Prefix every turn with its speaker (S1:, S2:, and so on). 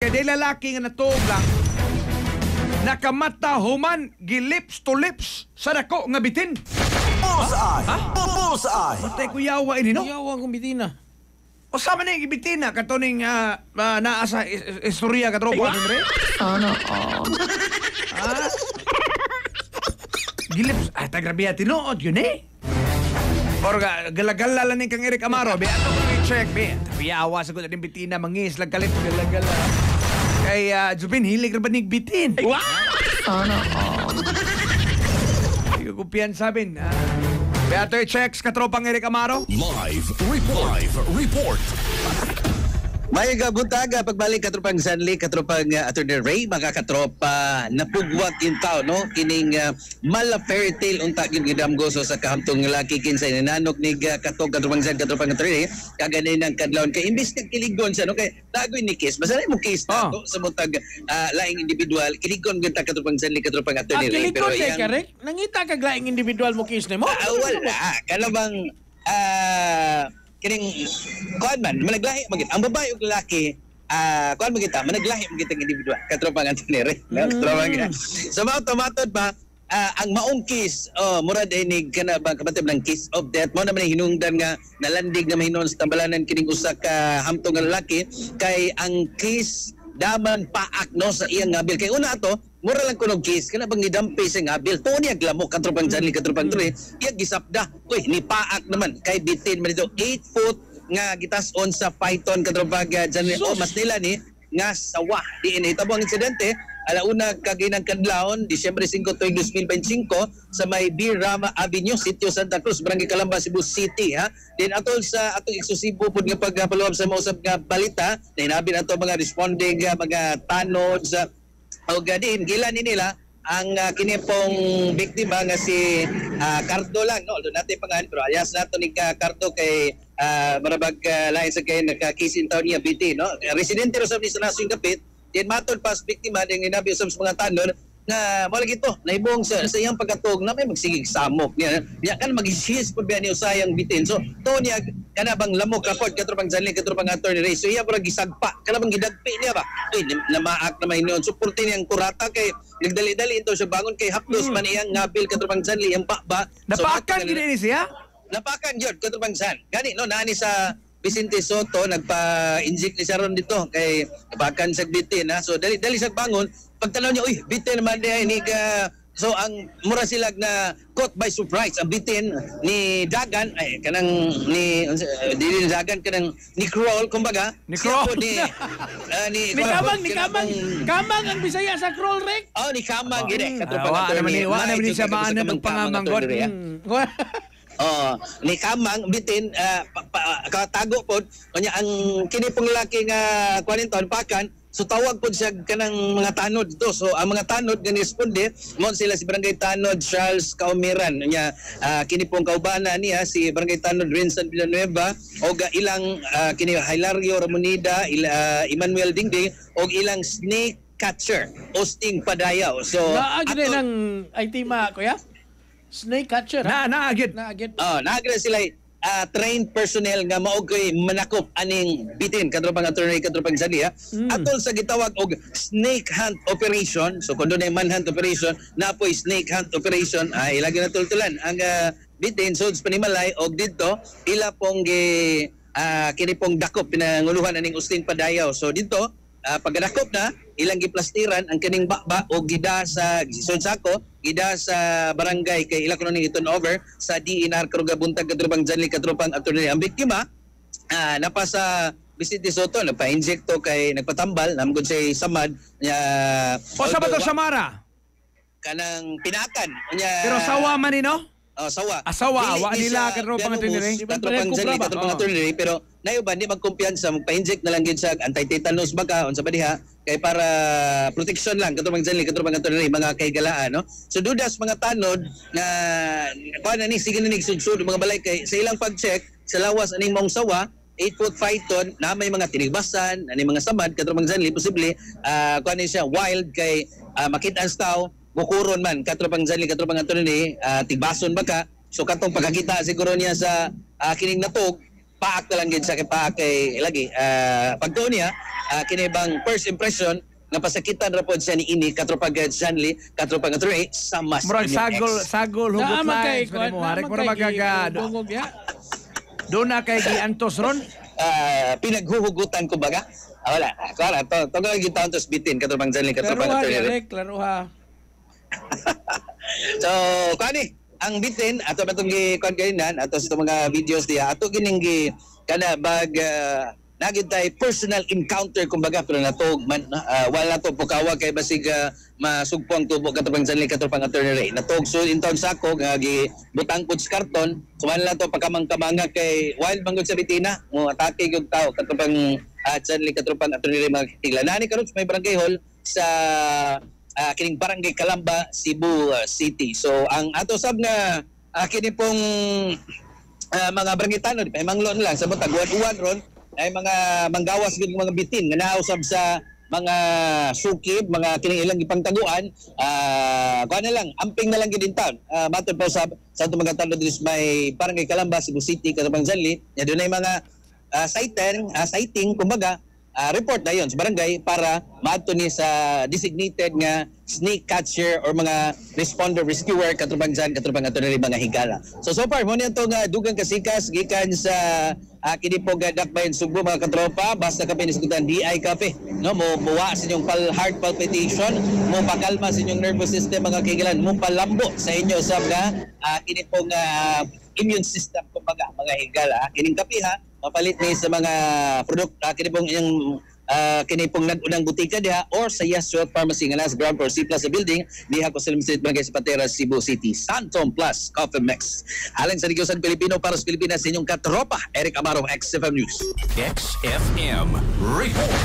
S1: kay day lalaki nga natuog lang nakamata human gilips to lips sa dako nga bitin.
S2: Bullseye! Bullseye!
S1: Patay ko yawa ini no.
S3: Yawa kong bitina.
S1: O sama na yung bitin na katuning naa sa istorya ka tropa Andre.
S4: Ano?
S1: Gilips ay tagrabiya tinuod yun eh. Or galagala lang kang Eric Amaro. Be ato ko i-check be. Tabiyawa sa kuno din bitina mangis lag kalit galagala. Kay Jubin hilig ra ba ning bitin?
S4: Ano?
S1: Hindi ko kumpiyansa bin. Be ato i-check sa katropang Eric Amaro.
S2: Live report.
S5: May buntaga pagbalik katropang Sanli, katropang Attorney Ray, mga katropa napugwat in town, no? Kining mala fairy tale unta gidamgoso sa kahamtong lalaki kinsay nananok ni katropang San, katropang Attorney kaganay ng kadlawon kay imbis na kiligon siya, no? Kay dagoy ni kiss basta mo kiss na to sa mutag laing individual kiligon ganta katropang Sanli, katropang Attorney Ray,
S3: pero yang correct nangita kag laing individual mo kiss nimo.
S5: Wala kanabang kining kuan man managlahi magit ang babae ug lalaki kuan magita managlahi magit ang individual katropang Antonere katropang so matod ba ang maong kiss murad inig kana ba kabatib ng kiss of death mo naman hinungdan nga nalandig na mahinon sa tambalanan kining usa ka hamtong nga lalaki kay ang kiss daman paak no sa iyang ngabil kay una ato mura lang kunog kiss kana bang gidampi sa ngabil to niya glamok katropang Janly katropang Tre iya gisapda uy ni paak naman kay bitin man dito 8 foot nga gitas-on sa python katropang Janly mas nila ni nga sawa diin hitabo ang insidente alauna kaginang kadlawon Disyembre 5 tuig 2025 sa may Bir Rama Avenue, Sitio Santa Cruz, Barangay Calamba, Cebu City ha. Din atol sa atong eksklusibo pud nga pagpaluwab sa mausap nga balita, hinabi nato mga responding mga tanod sa og din gila ni nila ang kinipong biktima nga si Cardo lang no. Although natin pangalan pero alias nato ni Cardo kay marabag lain sa kay nakakisin taon niya biti no. Residente ro sa Nasong Kapit. Yan matod pas biktima din inabi sa mga tanod nga wala gito naibong sa iyang pagkatog na may magsigig samok niya. Diya kan mag-isis pud biya ni usayang bitin. So to niya kana bang lamok kapod katropang Janly katropang Attorney Ray. So iya para gisagpa kana bang gidagpi niya ba. Namaak na may noon. Suporte niyang kurata kay nagdali-dali ito siya bangon kay haplos man iyang ngabil katropang Janly ang baba.
S1: Napakan gid ni siya?
S5: Napakan jud katropang San. Gani no nani sa Vicente Soto nagpa-inject ni Sharon dito kay bakan sa bitin ha. So dali sa bangon pagtanaw niya uy bitin naman diha ni so ang mura silag na caught by surprise ang bitin ni Dagan ay kanang ni dili Dagan kanang ni Crawl kumbaga
S1: ni Crawl
S5: ni
S3: Kamang ang Bisaya sa Crawl Rek.
S5: Ni Kamang gid
S1: katropang wa naman ni siya maano ng pangamanggot.
S5: Ni Kamang bitin katago pod kanya ang kini pong lalaki nga kuaninton pakan so tawag pod siya kanang mga tanod dito. So ang mga tanod nga responde mo sila si Barangay Tanod Charles Kaumiran nya kini pong kaubana niya si Barangay Tanod Rinsan Villanueva og ilang kini Hilario Ramonida Emmanuel Dingding og ilang snake catcher Osting Padayaw. So
S3: naagid ng itima kuya. Snake catcher
S1: naagid
S5: naagid sila trained personnel nga mao kay manakop aning bitin katropang Attorney katropang Janly atol sa gitawag og snake hunt operation. So kundo na manhunt operation napoy snake hunt operation ay ilagi na tultulan ang bitin so panimalay og didto ila pong kini pong dakop pinanguluhan aning Osting Padayaw. So dito pagdakop na ilang giplastiran ang kaning bakba o gida sa sako gida sa barangay kay ila kuno ning iton over sa DNR Karugabuntag katropang Janly katropang Attorney. Ang biktima napasa Vicente Soto nagpa-inject to kay nagpatambal namgod say samad
S1: sa bato Samara
S5: kanang pinakan
S1: pero sawa man ni no.
S5: Sawa.
S1: Asawa, wa nila katropang Attorney.
S5: Katropang Janly katropang Attorney pero nayo ba di magkumpiyansa magpa-inject na lang gid sa anti-tetanus baka unsa ba diha kay para protection lang katropang Janly katropang Attorney mga kaygalaan no. So dudas mga tanod nga kuan ni sige ni sudsud mga balay kay sa ilang pag-check sa lawas aning mong sawa 8-foot python na may mga tinigbasan ani mga samad katropang Janly posible kuan ni siya wild kay makit-an tao bukuron man katropang Janly katropang Attorney tigbason baka so katong pagkakita siguro niya sa kining natog paak na lang gid sa paak kay lagi pagtuon niya kini bang first impression nga pasakitan ra pod siya ni ini katropag Janly katropag Ray sa mas
S1: Murag
S5: inyong ex.
S1: sagol hugot
S3: Naaman kay
S1: lines mo harek mo na magaga.
S3: Bungog ya.
S1: Doon na kay giantos ron.
S5: Pinaghuhugutan kumbaga. Wala. Kaya to lagi taon tos bitin katropag Janly katropag
S3: Klaruha,
S5: Ray.
S3: direk, klaruha.
S5: So, kani ang bitin ato batong gi-kon kaninan ato sa mga videos diya ato gining gi kana bag nagid tay personal encounter kumbaga pero natog man wala to pukawa kay basig masugpo ang tubo katupang Janly katupang Attorney Ray natog so in town sako nga gi butang pud sa karton suman lang to pagkamang-kamanga kay wild manggod sa bitina mo atake gyud tao katupang Janly katupang Attorney Ray mga kilanani karon may barangay hall sa kining Barangay Calamba, Cebu City. So ang ato sab nga kini pong mga barangaytano di pa manglon lang sa butag uwan ron ay mga manggawas gid mga bitin nga nausab sa mga sukib, mga kining ilang ipangtaguan kuan na lang amping na lang gid in town. Matud po sa ato mga tano dis may Barangay Calamba, Cebu City katupang Janly. Ya dunay mga sighting kumbaga report na yun sa barangay para maadto ni sa designated nga snake catcher or mga responder rescuer katubang dyan katubang ato na rin mga higala. So far mo niya itong dugang kasikas gikan sa kini po dakbayan Subo mga katropa basta kami nisikutan DI kape no mo buwa sa inyong heart palpitation mo pakalma sa inyong nervous system mga kaigalan mo palambo sa inyo sa mga kini pong immune system kumbaga mga higala kining kape ha mapalit ni sa mga produkto kini pong yung kini pong unang butika diha or sa Yes Health Pharmacy nga nasa ground floor C Plus sa building diha ko sa Street Barangay Zapatera, Cebu City. Santom Plus Coffee Mix. Alang sa Negosyon Pilipino para sa Pilipinas sa inyong katropa Eric Amaro, XFM News.
S2: XFM Report.